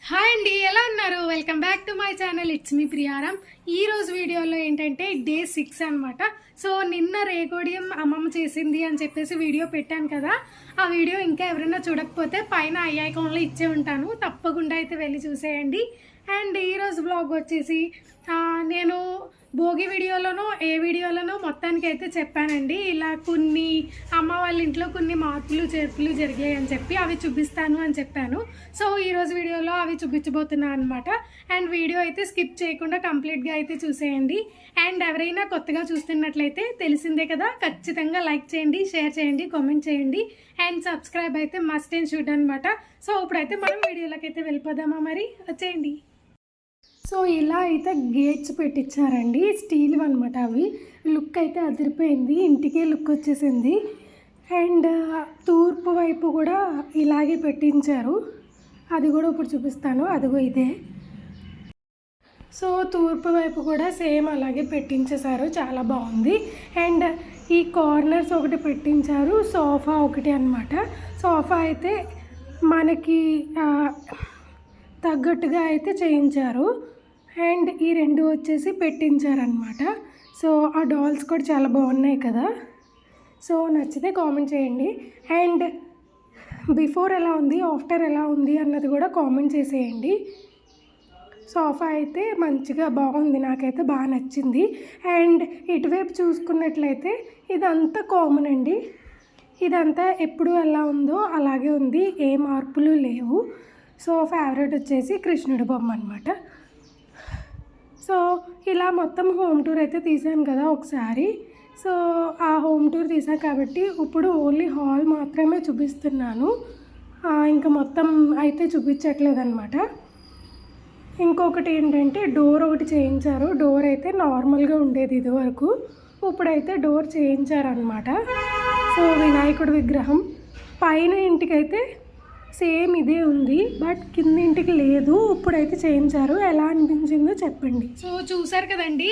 Hi అండి, ఎలా ఉన్నారు? Welcome back to my channel. It's me Priyaram. ఈ రోజు వీడియోలో ఏంటంటే డే 6 అనమాట. సో నిన్న రేగోడియం అమ్మమ్మ చేసింది అని చెప్పేసి వీడియో పెట్టాను కదా. ఆ వీడియో ఇంకా ఎవరైనా చూడకపోతే పైన ఐ ఐకాన్లో ఇచ్చే ఉంటాను, తప్పకుండా అయితే వెళ్ళి చూసేయండి. అండ్ ఈరోజు బ్లాగ్ వచ్చేసి నేను భోగి వీడియోలోనో ఏ వీడియోలోనో మొత్తానికి అయితే చెప్పానండి, ఇలా కొన్ని అమ్మ వాళ్ళ ఇంట్లో కొన్ని మార్పులు చేర్పులు జరిగాయి అని చెప్పి అవి చూపిస్తాను అని చెప్పాను. సో ఈరోజు వీడియోలో అవి చూపించబోతున్నాను అనమాట. అండ్ వీడియో అయితే స్కిప్ చేయకుండా కంప్లీట్గా అయితే చూసేయండి. అండ్ ఎవరైనా కొత్తగా చూస్తున్నట్లయితే తెలిసిందే కదా, ఖచ్చితంగా లైక్ చేయండి, షేర్ చేయండి, కామెంట్ చేయండి అండ్ సబ్స్క్రైబ్ అయితే మస్ట్ అండ్ షుడ్ అనమాట. సో ఇప్పుడైతే మనం వీడియోలోకి అయితే వెళ్ళిపోదామా, మరి వచ్చేయండి. సో ఇలా అయితే గేట్స్ పెట్టించారండి, స్టీల్ అనమాట. అవి లుక్ అయితే అదిరిపోయింది, ఇంటికే లుక్ వచ్చేసింది. అండ్ తూర్పు వైపు కూడా ఇలాగే పెట్టించారు, అది కూడా ఇప్పుడు చూపిస్తాను. అదిగో ఇదే. సో తూర్పు వైపు కూడా సేమ్ అలాగే పెట్టించేశారు, చాలా బాగుంది. అండ్ ఈ కార్నర్స్ ఒకటి పెట్టించారు, సోఫా ఒకటి అనమాట. సోఫా అయితే మనకి తగ్గట్టుగా అయితే చేయించారు. అండ్ ఈ రెండు వచ్చేసి పెట్టించారనమాట. సో ఆ డాల్స్ కూడా చాలా బాగున్నాయి కదా. సో నచ్చితే కామెంట్ చేయండి. అండ్ బిఫోర్ ఎలా ఉంది, ఆఫ్టర్ ఎలా ఉంది అన్నది కూడా కామెంట్ చేసేయండి. సోఫా అయితే మంచిగా బాగుంది, నాకైతే బాగా నచ్చింది. అండ్ ఇటువైపు చూసుకున్నట్లయితే ఇదంతా కామన్ అండి, ఇదంతా ఎప్పుడు ఎలా ఉందో అలాగే ఉంది, ఏ మార్పులు లేవు. సో ఫేవరెట్ వచ్చేసి కృష్ణుడి బొమ్మ అనమాట. సో ఇలా మొత్తం హోమ్ టూర్ అయితే తీసాను కదా ఒకసారి. సో ఆ హోమ్ టూర్ తీసాను కాబట్టి ఇప్పుడు ఓన్లీ హాల్ మాత్రమే చూపిస్తున్నాను, ఇంకా మొత్తం అయితే చూపించట్లేదు అనమాట. ఇంకొకటి ఏంటంటే డోర్ ఒకటి చేయించారు. డోర్ అయితే నార్మల్గా ఉండేది ఇదివరకు, ఇప్పుడైతే డోర్ చేయించారనమాట. సో వినాయకుడి విగ్రహం పైన ఇంటికైతే సేమ్ ఇదే ఉంది, బట్ కింద ఇంటికి లేదు, ఇప్పుడైతే చేయించారు. ఎలా అనిపించిందో చెప్పండి. సో చూసారు కదండి,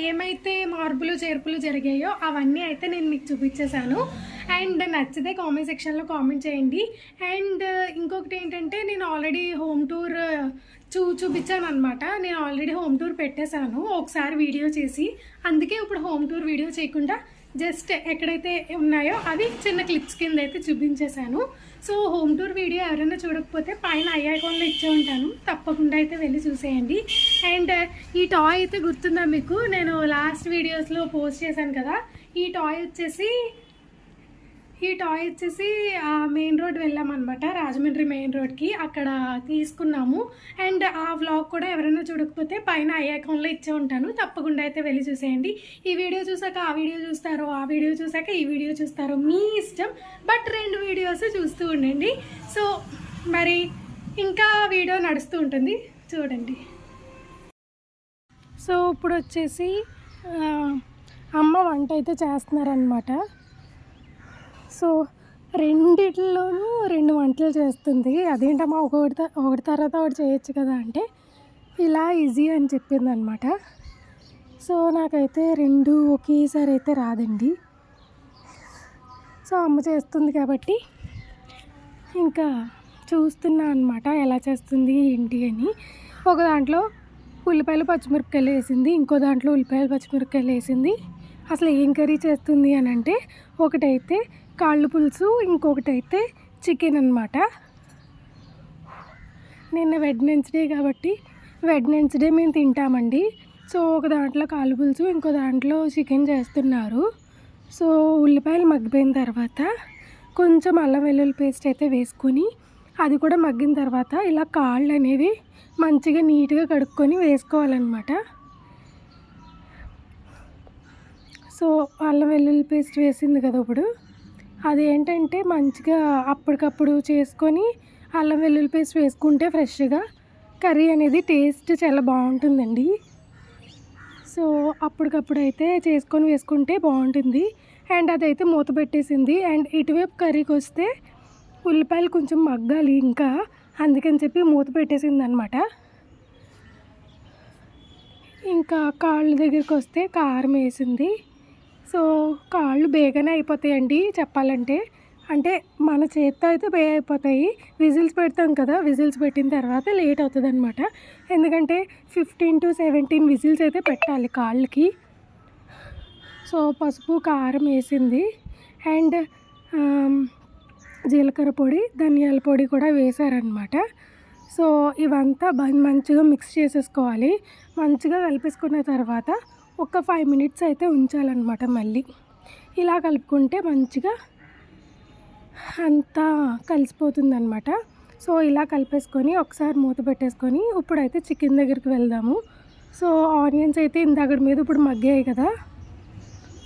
ఏమైతే మార్పులు చేర్పులు జరిగాయో అవన్నీ అయితే నేను మీకు చూపించేశాను. అండ్ నచ్చితే కామెంట్ సెక్షన్లో కామెంట్ చేయండి. అండ్ ఇంకొకటి ఏంటంటే నేను ఆల్రెడీ హోమ్ టూర్ చూపించాను అనమాట. నేను ఆల్రెడీ హోమ్ టూర్ పెట్టేశాను ఒకసారి వీడియో చేసి, అందుకే ఇప్పుడు హోమ్ టూర్ వీడియో చేయకుండా జస్ట్ ఎక్కడైతే ఉన్నాయో అవి చిన్న క్లిప్స్ కింద అయితే చూపించేశాను. సో హోమ్ టూర్ వీడియో ఎవరైనా చూడకపోతే పైన ఐ ఐకాన్లో ఇచ్చే ఉంటాను, తప్పకుండా అయితే వెళ్ళి చూసేయండి. అండ్ ఈ టాయ్ అయితే గుర్తుందా మీకు, నేను లాస్ట్ వీడియోస్లో పోస్ట్ చేశాను కదా. ఈ టాయ్ వచ్చేసి మెయిన్ రోడ్ వెళ్ళామన్నమాట, రాజమండ్రి మెయిన్ రోడ్కి, అక్కడ తీసుకున్నాము. అండ్ ఆ వ్లాగ్ కూడా ఎవరైనా చూడకపోతే పైన ఐ ఐకాన్లో ఇచ్చే ఉంటాను, తప్పకుండా అయితే వెళ్ళి చూసేయండి. ఈ వీడియో చూసాక ఆ వీడియో చూస్తారో, ఆ వీడియో చూసాక ఈ వీడియో చూస్తారో మీ ఇష్టం, బట్ రెండు వీడియోస్ చూస్తూ ఉండండి. సో మరి ఇంకా వీడియో నడుస్తూ ఉంటుంది, చూడండి. సో ఇప్పుడు వచ్చేసి అమ్మ వంట అయితే చేస్తున్నారనమాట. సో రెండిట్లోనూ 2 వంటలు చేస్తుంది. అదేంటమ్మా ఒకటి తర్వాత ఒకటి చేయొచ్చు కదా అంటే, ఇలా ఈజీ అని చెప్పింది అనమాట. సో నాకైతే 2 ఒకేసారి అయితే రాదండి. సో అమ్మ చేస్తుంది కాబట్టి ఇంకా చూస్తున్నా అనమాట ఎలా చేస్తుంది ఏంటి అని. ఒక దాంట్లో ఉల్లిపాయలు పచ్చిమిరపకాయలు వేసింది, ఇంకో దాంట్లో ఉల్లిపాయలు పచ్చిమిరపకాయలు వేసింది. అసలు ఏం కర్రీ చేస్తుంది అని అంటే, ఒకటైతే కాళ్ళు పులుసు, ఇంకొకటైతే చికెన్ అనమాట. నిన్న వెడ్నెస్డే కాబట్టి వెడ్నెస్డే మేము తింటామండి. సో ఒక దాంట్లో కాళ్ళు పులుసు, ఇంకో దాంట్లో చికెన్ చేస్తున్నారు. సో ఉల్లిపాయలు మగ్గిపోయిన తర్వాత కొంచెం అల్లం వెల్లుల్లి పేస్ట్ అయితే వేసుకొని, అది కూడా మగ్గిన తర్వాత ఇలా కాళ్ళు అనేవి మంచిగా నీట్గా కడుక్కొని వేసుకోవాలన్నమాట. సో అల్లం వెల్లుల్లి పేస్ట్ వేసింది కదా ఇప్పుడు, అదేంటంటే మంచిగా అప్పటికప్పుడు చేసుకొని అల్లం వెల్లుల్లి పేస్ట్ వేసుకుంటే ఫ్రెష్గా కర్రీ అనేది టేస్ట్ చాలా బాగుంటుందండి. సో అప్పటికప్పుడు అయితే చేసుకొని వేసుకుంటే బాగుంటుంది. అండ్ అదైతే మూత పెట్టేసింది. అండ్ ఇటువైపు కర్రీకి వస్తే ఉల్లిపాయలు కొంచెం మగ్గాలి ఇంకా, అందుకని చెప్పి మూత పెట్టేసింది అనమాట. ఇంకా కాళ్ళ దగ్గరికి వస్తే కారం వేసింది. సో కాళ్ళు బేగానే అయిపోతాయండి చెప్పాలంటే, అంటే మన చేత్తో అయితే బే అయిపోతాయి. విజిల్స్ పెడతాం కదా, విజిల్స్ పెట్టిన తర్వాత లేట్ అవుతుంది అనమాట. ఎందుకంటే 15-17 విజిల్స్ అయితే పెట్టాలి కాళ్ళకి. సో పసుపు కారం వేసింది అండ్ జీలకర్ర పొడి ధనియాల పొడి కూడా వేశారనమాట. సో ఇవంతా మంచిగా మిక్స్ చేసేసుకోవాలి. మంచిగా కలిపేసుకున్న తర్వాత ఒక 5 మినిట్స్ అయితే ఉంచాలన్నమాట. మళ్ళీ ఇలా కలుపుకుంటే మంచిగా అంతా కలిసిపోతుందన్నమాట. సో ఇలా కలిపేసుకొని ఒకసారి మూత పెట్టేసుకొని ఇప్పుడైతే చికెన్ దగ్గరికి వెళ్దాము. సో ఆనియన్స్ అయితే ఇందాకటి మీద ఇప్పుడు మగ్గాయి కదా,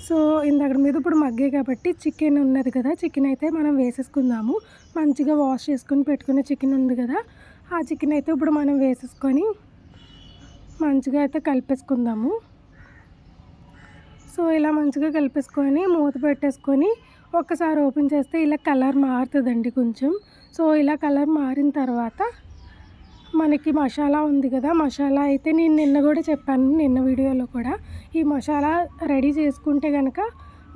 సో ఇందాకటి మీద ఇప్పుడు మగ్గాయి కాబట్టి చికెన్ ఉన్నది కదా, చికెన్ అయితే మనం వేసేసుకుందాము. మంచిగా వాష్ చేసుకొని పెట్టుకునే చికెన్ ఉంది కదా, ఆ చికెన్ అయితే ఇప్పుడు మనం వేసేసుకొని మంచిగా అయితే కలిపేసుకుందాము. సో ఇలా మంచిగా కలిపేసుకొని మూత పెట్టేసుకొని ఒక్కసారి ఓపెన్ చేస్తే ఇలా కలర్ మారుతుందండి కొంచెం. సో ఇలా కలర్ మారిన తర్వాత మనకి మసాలా ఉంది కదా, మసాలా అయితే నేను నిన్న కూడా చెప్పాను, నిన్న వీడియోలో కూడా. ఈ మసాలా రెడీ చేసుకుంటే కనుక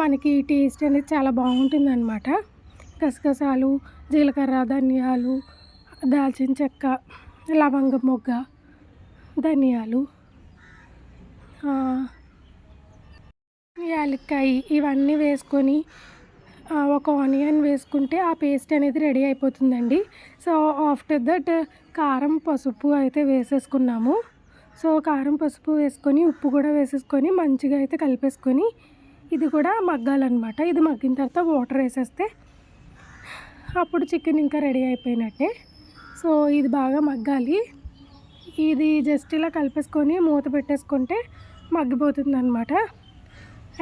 మనకి టేస్ట్ అనేది చాలా బాగుంటుంది అనమాట. గసగసాలు, జీలకర్ర, ధనియాలు, దాల్చిన చెక్క, లవంగం మొగ్గ, ధనియాలు, యాలక్కాయ ఇవన్నీ వేసుకొని ఒక ఆనియన్ వేసుకుంటే ఆ పేస్ట్ అనేది రెడీ అయిపోతుందండి. సో ఆఫ్టర్ దట్ కారం పసుపు అయితే వేసేసుకున్నాము. సో కారం పసుపు వేసుకొని ఉప్పు కూడా వేసేసుకొని మంచిగా అయితే కలిపేసుకొని ఇది కూడా మగ్గాలన్నమాట. ఇది మగ్గిన తర్వాత వాటర్ వేసేస్తే అప్పుడు చికెన్ ఇంకా రెడీ అయిపోయినట్టే. సో ఇది బాగా మగ్గాలి. ఇది జస్ట్ ఇలా కలిపేసుకొని మూత పెట్టేసుకుంటే మగ్గిపోతుంది అనమాట.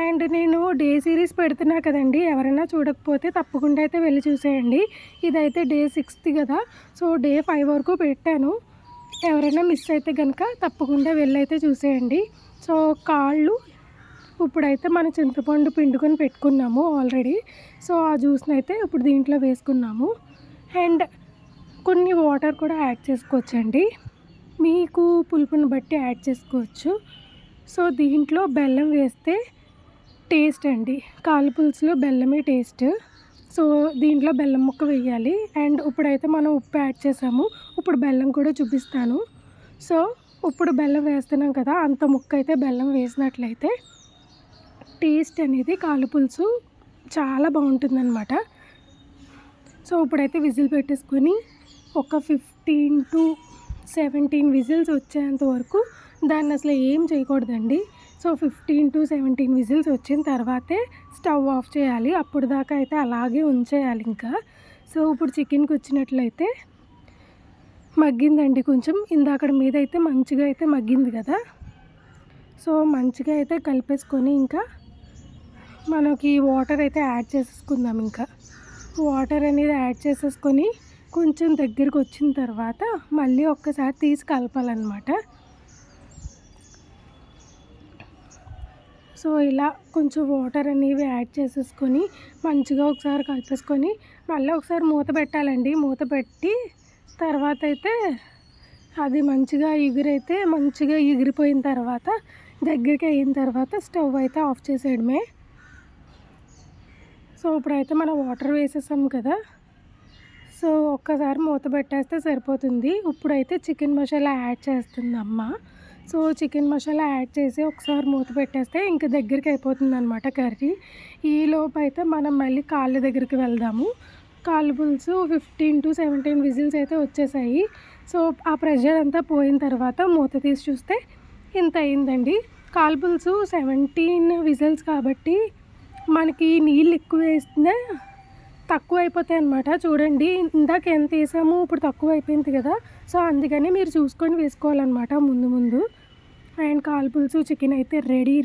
అండ్ నేను డే సిరీస్ పెడుతున్నా కదండి, ఎవరైనా చూడకపోతే తప్పకుండా అయితే వెళ్ళి చూసేయండి. ఇదైతే డే 6 కదా, సో డే 5 వరకు పెట్టాను. ఎవరైనా మిస్ అయితే కనుక తప్పకుండా వెళ్ళి అయితే చూసేయండి. సో కాళ్ళు ఇప్పుడైతే మన చింతపండు పిండుకొని పెట్టుకున్నాము ఆల్రెడీ. సో ఆ జ్యూస్ని అయితే ఇప్పుడు దీంట్లో వేసుకున్నాము. అండ్ కొన్ని వాటర్ కూడా యాడ్ చేసుకోవచ్చండి, మీకు పులుపుని బట్టి యాడ్ చేసుకోవచ్చు. సో దీంట్లో బెల్లం వేస్తే టేస్ట్ అండి, కాలు పులుసులో బెల్లమే టేస్ట్. సో దీంట్లో బెల్లం ముక్క వేయాలి. అండ్ ఇప్పుడైతే మనం ఉప్పు యాడ్ చేసాము, ఇప్పుడు బెల్లం కూడా చూపిస్తాను. సో ఇప్పుడు బెల్లం వేస్తున్నాం కదా, అంత ముక్క అయితే బెల్లం వేసినట్లయితే టేస్ట్ అనేది కాలు పులుసు చాలా బాగుంటుందన్నమాట. సో ఇప్పుడైతే విజిల్ పెట్టేసుకొని ఒక 15-17 విజిల్స్ వచ్చేంత వరకు దాన్ని అసలు ఏం చేయకూడదండి. సో 15-17 విజిల్స్ వచ్చిన తర్వాతే స్టవ్ ఆఫ్ చేయాలి. అప్పుడు దాకా అయితే అలాగే ఉంచేయాలి ఇంకా. సో ఇప్పుడు చికెన్కి వచ్చినట్లయితే మగ్గిందండి కొంచెం, ఇందాకడ మీద అయితే మంచిగా అయితే మగ్గింది కదా. సో మంచిగా అయితే కలిపేసుకొని ఇంకా మనకి వాటర్ అయితే యాడ్ చేసేసుకుందాం. ఇంకా వాటర్ అనేది యాడ్ చేసేసుకొని కొంచెం దగ్గరికి వచ్చిన తర్వాత మళ్ళీ ఒక్కసారి తీసి కలపాలన్నమాట. సో ఇలా కొంచెం వాటర్ అనేవి యాడ్ చేసేసుకొని మంచిగా ఒకసారి కలిపేసుకొని మళ్ళీ ఒకసారి మూత పెట్టాలండి. మూత పెట్టి తర్వాత అయితే అది మంచిగా ఎగిరిపోయిన తర్వాత దగ్గరికి అయిన తర్వాత స్టవ్ అయితే ఆఫ్ చేసేయడమే. సో ఇప్పుడైతే మనం వాటర్ వేసేసాం కదా, సో ఒక్కసారి మూత పెట్టేస్తే సరిపోతుంది. ఇప్పుడైతే చికెన్ మసాలా యాడ్ చేస్తుంది అమ్మ. సో చికెన్ మసాలా యాడ్ చేసి ఒకసారి మూత పెట్టేస్తే ఇంక దగ్గరికి అయిపోతుంది అనమాట కర్రీ. ఈలోపు అయితే మనం మళ్ళీ కాళ్ళ దగ్గరికి వెళ్దాము. కాళ్ళు పులుసు 15-17 విజిల్స్ అయితే వచ్చేసాయి. సో ఆ ప్రెషర్ అంతా పోయిన తర్వాత మూత తీసి చూస్తే ఇంత అయిందండి. కాళ్ళు పులుసు 17 విజిల్స్ కాబట్టి మనకి నీళ్ళు ఎక్కువ వేస్తే తక్కువ అయిపోతాయి అన్నమాట. చూడండి ఇందాక ఎంత వేసాము, ఇప్పుడు తక్కువ అయిపోయింది కదా. సో అందుకని మీరు చూసుకొని వేసుకోవాలన్నమాట ముందు. అండ్ కాలు పులుసు చికెన్ అయితే రెడీ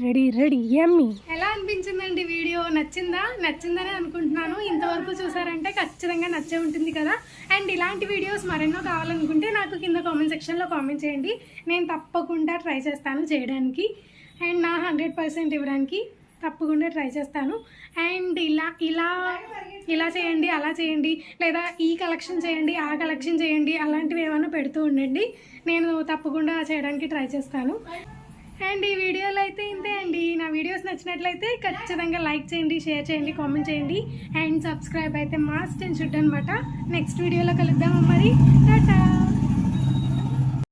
యమ్మీ. ఎలా అనిపించిందండి వీడియో? నచ్చిందని అనుకుంటున్నాను. ఇంతవరకు చూసారంటే ఖచ్చితంగా నచ్చే ఉంటుంది కదా. అండ్ ఇలాంటి వీడియోస్ మరెన్నో కావాలనుకుంటే నాకు కింద కామెంట్ సెక్షన్లో కామెంట్ చేయండి, నేను తప్పకుండా ట్రై చేస్తాను చేయడానికి. అండ్ నా 100% ఇవ్వడానికి తప్పకుండా ట్రై చేస్తాను. అండ్ ఇలా చేయండి, అలా చేయండి, లేదా ఈ కలెక్షన్ చేయండి, ఆ కలెక్షన్ చేయండి, అలాంటివి ఏమైనా పెడుతూ ఉండండి, నేను తప్పకుండా చేయడానికి ట్రై చేస్తాను. అండ్ ఈ వీడియోలో అయితే ఇంతే అండి. నా వీడియోస్ నచ్చినట్లయితే ఖచ్చితంగా లైక్ చేయండి, షేర్ చేయండి, కామెంట్ చేయండి అండ్ సబ్స్క్రైబ్ అయితే మస్ట్ అండ్ షుడ్ అనమాట. నెక్స్ట్ వీడియోలో కలుద్దాము మరి.